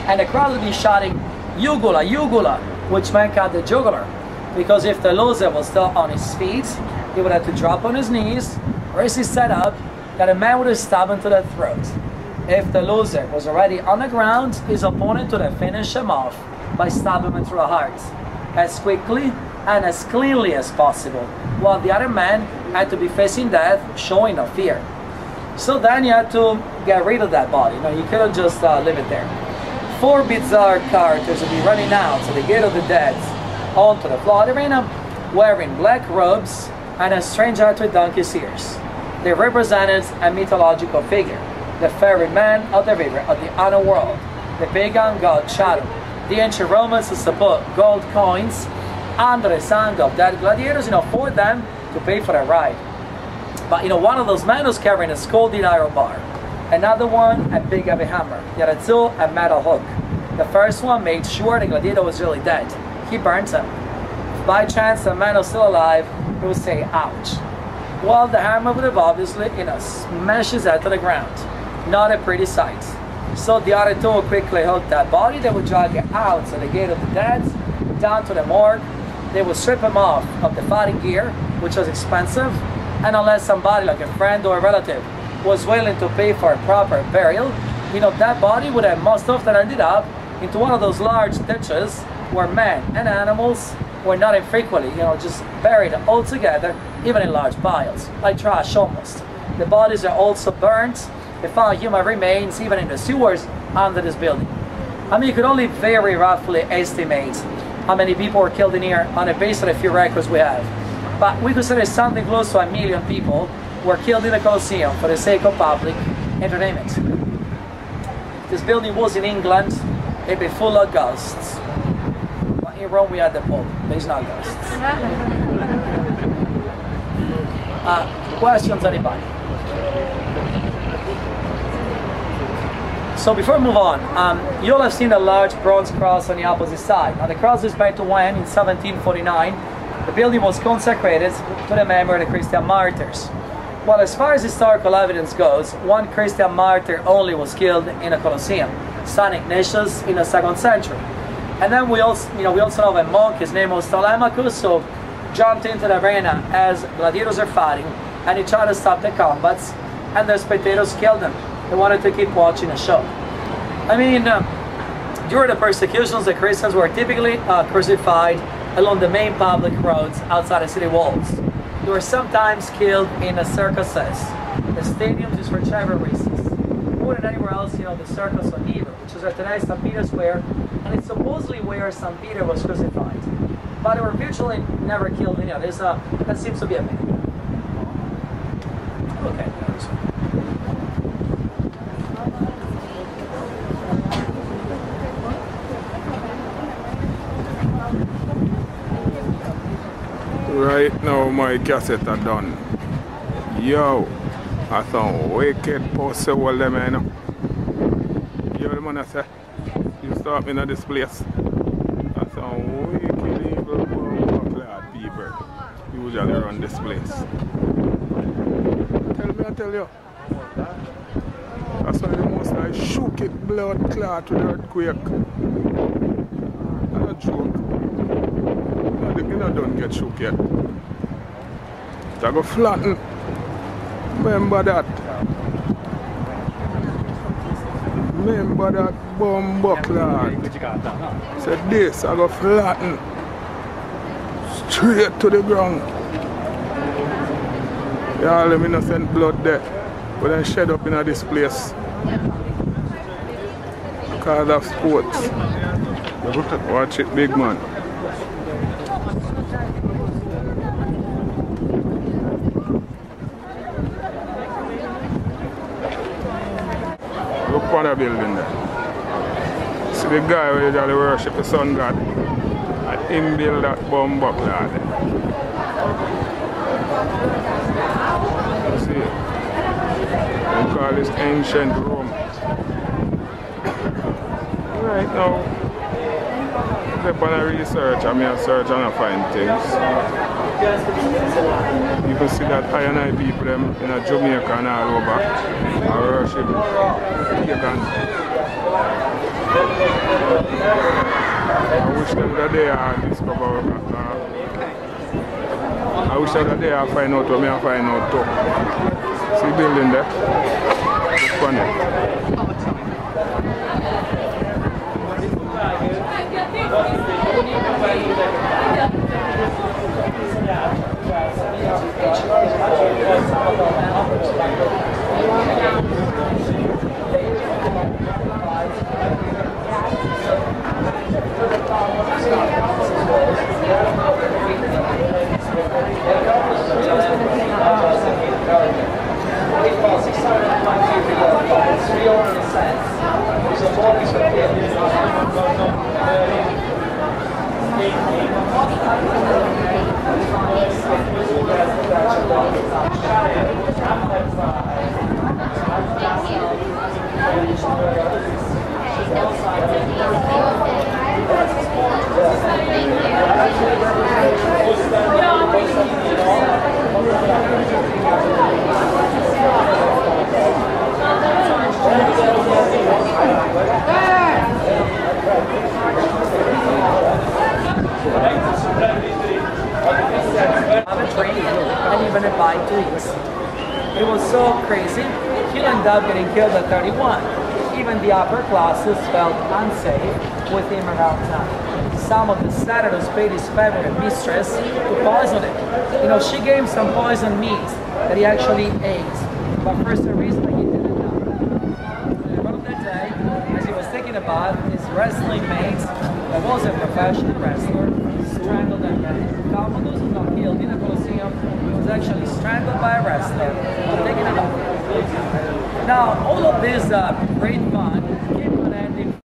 And the crowd would be shouting, Jugula, Jugula, which meant cut the jugular. Because if the loser was still on his feet, he would have to drop on his knees, raise his head up, that a man would have stabbed him to the throat. If the loser was already on the ground, his opponent would have finished him off by stabbing him through the heart, as quickly and as cleanly as possible, while the other man had to be facing death, showing no fear. So then you had to get rid of that body. You couldn't just leave it there. 4 bizarre characters would be running out to the gate of the dead onto the floor of the arena, wearing black robes and a strange hat with donkey's ears. They represented a mythological figure, the ferryman of the river of the underworld, the pagan god Shadow. The ancient Romans used to put gold coins under the sand of dead gladiators, for them to pay for the ride. But one of those men was carrying a scalded iron bar, another one a big heavy hammer, the other two a metal hook. The first one made sure the gladiator was really dead. He burnt him. If by chance the man was still alive, he would say ouch. While the hammer would have obviously, smashed his head to the ground. Not a pretty sight. So the other two would quickly hook that body. They would drag it out to the gate of the dead, down to the morgue. They would strip him off of the fighting gear, which was expensive, and unless somebody like a friend or a relative was willing to pay for a proper burial, that body would have most often ended up into one of those large ditches where men and animals were not infrequently, just buried all together, even in large piles, like trash almost. The bodies are also burnt. They found human remains even in the sewers under this building. You could only very roughly estimate how many people were killed in here on the basis of the few records we have. But we consider something close to 1 million people were killed in the Colosseum for the sake of public entertainment. This building was in England, it'd be full of ghosts. But in Rome we had the Pope, there's not ghosts. Questions, anybody? So before we move on, you all have seen a large bronze cross on the opposite side. Now the cross is made to when, in 1749, the building was consecrated to the memory of the Christian martyrs. Well, as far as historical evidence goes, one Christian martyr only was killed in the Colosseum, St. Ignatius, in the 2nd century. And then we also know of a monk, his name was Telemachus, who jumped into the arena as gladiators are fighting, and he tried to stop the combats, and the spectators killed him. They wanted to keep watching the show. During the persecutions, the Christians were typically crucified along the main public roads outside the city walls. They were sometimes killed in the circuses, the stadiums used for charity races. More than anywhere else, the Circus of Nero, which is at today St. Peter's Square, and it's supposedly where St. Peter was crucified. But they were virtually never killed in there. That seems to be a myth. Okay. Right now my cassette are done. Yo, I some wicked pussy all them, You know the man I say? You start me in this place. I some wicked evil clad people usually run this place. I tell you. That's why the most I shook it blood clot with earthquake. Not a joke. You don't get shook yet. I go flatten. Remember that. Remember that bomb buckler. Said this, I go flatten. Straight to the ground. Yeah, let me not send blood there. But then shed up in this place. Because of sports. Watch it, big man. Look on the building there. See the guy where usually worship the sun god. And him build that bomb buckler there. See it? We call this ancient Rome. Right now, step on a research, I mean search and I find things. You can see that I people them in Jamaica and all over are worship pagan. I wish them that they are discover. I wish them that they are find out what me I find out too. See the building there? It's funny. And even a bike to eat. It was so crazy, he ended up getting killed at 31. Even the upper classes felt unsafe with him around town. Some of the senators paid his favorite mistress to poison him. You know, she gave him some poisoned meat that he actually ate, but for some reason he didn't know. One of that day, as he was taking a bath, his wrestling mate, that was a professional wrestler, strangled him. Now, for those who got killed in the Colosseum, he was actually strangled by a wrestler while taking a bath. Now, all of this great fun